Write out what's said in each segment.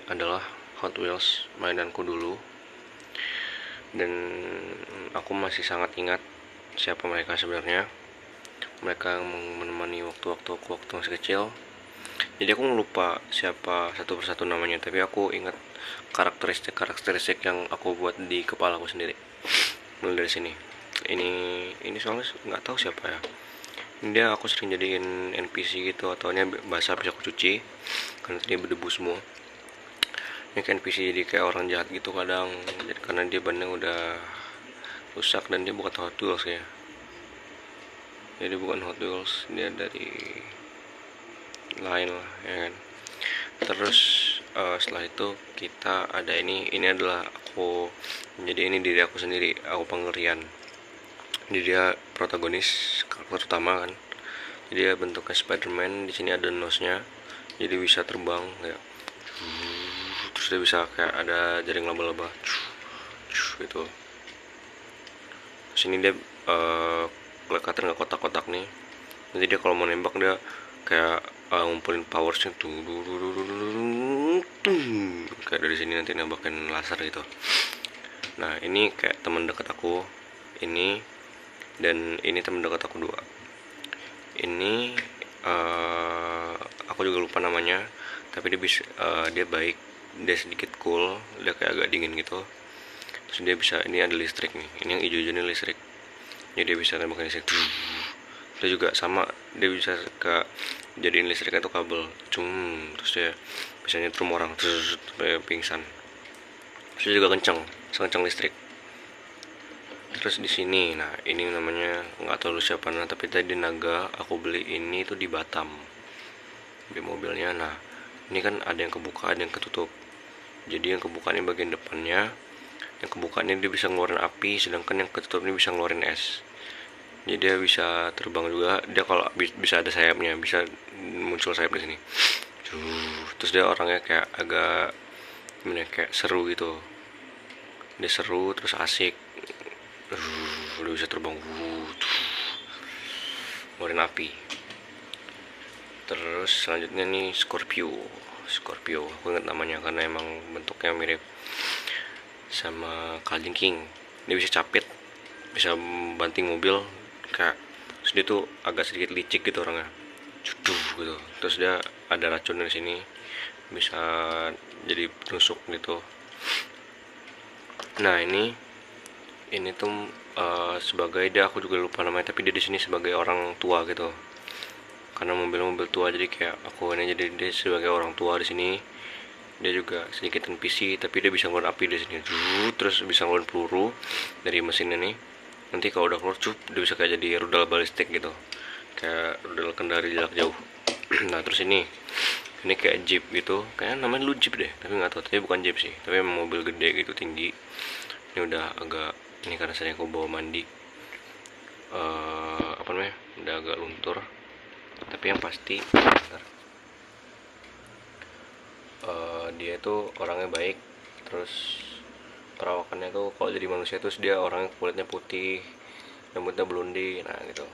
adalah Hot Wheels mainanku dulu, dan aku masih sangat ingat siapa mereka sebenarnya. Mereka menemani waktu-waktu aku waktu masih kecil. Jadi aku lupa siapa satu persatu namanya, tapi aku ingat karakteristik yang aku buat di kepala aku sendiri. Mulai dari sini. Ini soalnya nggak tahu siapa ya. Ini dia aku sering jadiin NPC gitu, atau basah bisa aku cuci karena dia berdebu semua. Ini kayak NPC, jadi kayak orang jahat gitu kadang, karena dia bannya udah rusak, dan dia bukan Hot Wheels ya. Jadi bukan Hot Wheels, dia dari lain lah ya kan. Terus setelah itu kita ada ini adalah aku, jadi ini diri aku sendiri, aku penggerian. Jadi dia protagonis, karakter utama kan. Jadi dia bentuknya Spider-Man, di sini ada nose-nya, jadi bisa terbang kayak. Terus dia bisa kayak ada jaring laba-laba gitu. Sini dia kelekatan nggak kotak-kotak nih. Nanti dia kalau mau nembak dia kayak ngumpulin powersnya tuh, kayak dari sini nanti nembakin laser gitu. Nah ini kayak teman dekat aku ini, dan ini teman dekat aku dua. Ini aku juga lupa namanya, tapi dia baik, dia sedikit cool, dia kayak agak dingin gitu. Terus dia bisa, ini ada listrik nih, ini yang hijau-hijau ini listrik, jadi dia bisa tembakin listrik. Dia juga sama, dia bisa jadiin listriknya tuh kabel, terus dia bisa nyetrum orang terus sampai pingsan. Terus dia juga kencang listrik. Terus di sini, nah ini namanya nggak tahu siapa, tapi tadi naga aku beli ini tuh di Batam, di mobilnya. Nah ini kan ada yang kebuka, ada yang ketutup. Jadi yang kebuka ini bagian depannya, yang kebuka ini dia bisa ngeluarin api, sedangkan yang ketutup ini bisa ngeluarin es. Jadi dia bisa terbang juga, dia kalau bisa ada sayapnya, bisa muncul sayap di sini. Terus dia orangnya kayak agak gimana, kayak seru gitu. Dia seru terus asik. Udah bisa terbang, ngeluarin api. Terus selanjutnya nih Scorpio, aku ingat namanya karena emang bentuknya mirip sama Kalajengking. Dia bisa capit, bisa banting mobil kayak. Terus dia tuh agak sedikit licik gitu orangnya, gitu. Terus dia ada racun di sini, bisa jadi penusuk gitu. Nah ini tuh sebagai dia, aku juga lupa namanya, tapi dia di sini sebagai orang tua gitu, karena mobil-mobil tua, jadi kayak aku ini, jadi dia sebagai orang tua di sini. Dia juga sedikit NPC, tapi dia bisa ngeluarin api di sini, terus bisa ngeluarin peluru dari mesinnya nih. Nanti kalau udah keluar dia bisa kayak jadi rudal balistik gitu, kayak rudal kendari jarak jauh. Nah terus ini kayak jeep gitu, kayaknya namanya lu jeep deh, tapi nggak tahu, tapi bukan jeep sih, tapi emang mobil gede gitu, tinggi. Ini udah agak, ini karena sering aku bawa mandi, apa namanya, udah agak luntur. Tapi yang pasti dia itu orangnya baik. Terus perawakannya tuh kalau jadi manusia tuh dia orangnya kulitnya putih, rambutnya blondi, nah gitu,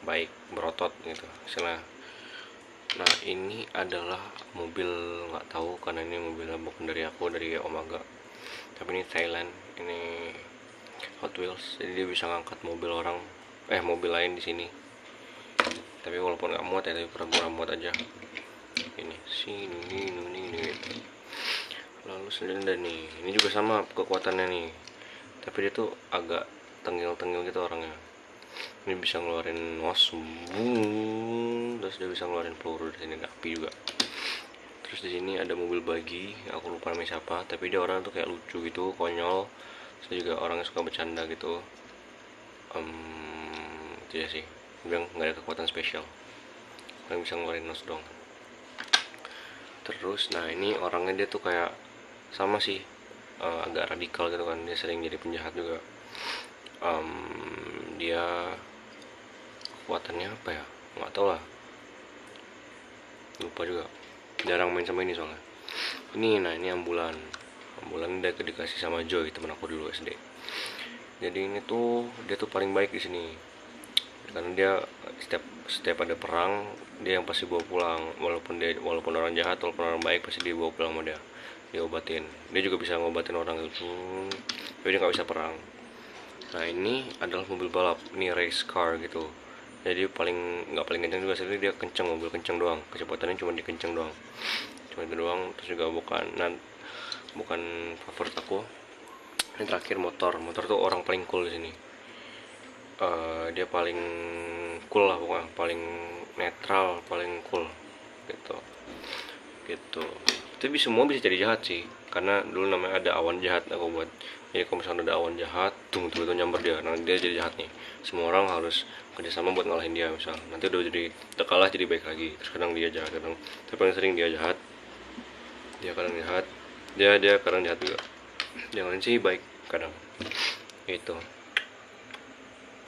baik, berotot gitu istilah. Nah ini adalah mobil, nggak tahu karena ini mobilnya bukan dari aku, dari Omaga, tapi ini Thailand. Ini Hot Wheels, jadi dia bisa ngangkat mobil orang, mobil lain di sini. Tapi walaupun nggak muat ya, tapi pura-pura muat aja. Ini sini ini. Lalu selanjutnya nih, ini juga sama kekuatannya nih, tapi dia tuh agak tengil-tengil gitu orangnya. Ini bisa ngeluarin nos, terus dia bisa ngeluarin peluru dari sini, ada api juga. Terus di sini ada mobil buggy, aku lupa namanya siapa, tapi dia orang tuh kayak lucu gitu, konyol. Saya juga orangnya suka bercanda gitu. Itu ya sih, bilang nggak ada kekuatan spesial, orang bisa ngeluarin nos dong. Terus nah ini orangnya dia tuh kayak sama sih, agak radikal gitu kan, dia sering jadi penjahat juga. Dia kekuatannya apa ya, nggak tau lah, lupa juga, jarang main sama ini soalnya. Ini ambulan dia dikasih sama Joy, teman aku dulu SD. Jadi ini tuh dia tuh paling baik di sini. karena dia setiap ada perang dia yang pasti bawa pulang, walaupun orang jahat, walaupun orang baik, pasti dia bawa pulang sama dia, diobatin. Dia juga bisa ngobatin orang itu, tapi dia nggak bisa perang. Nah ini adalah mobil balap, ini race car gitu. Jadi nggak paling kencang juga, sebenarnya dia kencang, mobil kencang doang, kecepatannya cuma dikencang doang, cuma itu doang. Terus juga bukan favorit aku. Ini terakhir motor tuh orang paling cool di sini. Dia paling cool lah pokoknya, paling netral, paling cool gitu gitu. Tapi semua bisa jadi jahat sih, karena dulu namanya ada awan jahat aku buat. Jadi kalau misalnya ada awan jahat tunggu itu nyamber dia, nanti dia jadi jahat nih. Semua orang harus kerjasama buat ngalahin dia. Misal nanti udah kalah jadi baik lagi, terus kadang dia jahat, tapi paling sering dia jahat. Dia kadang jahat, dia kadang jahat juga. Yang lain sih baik kadang gitu.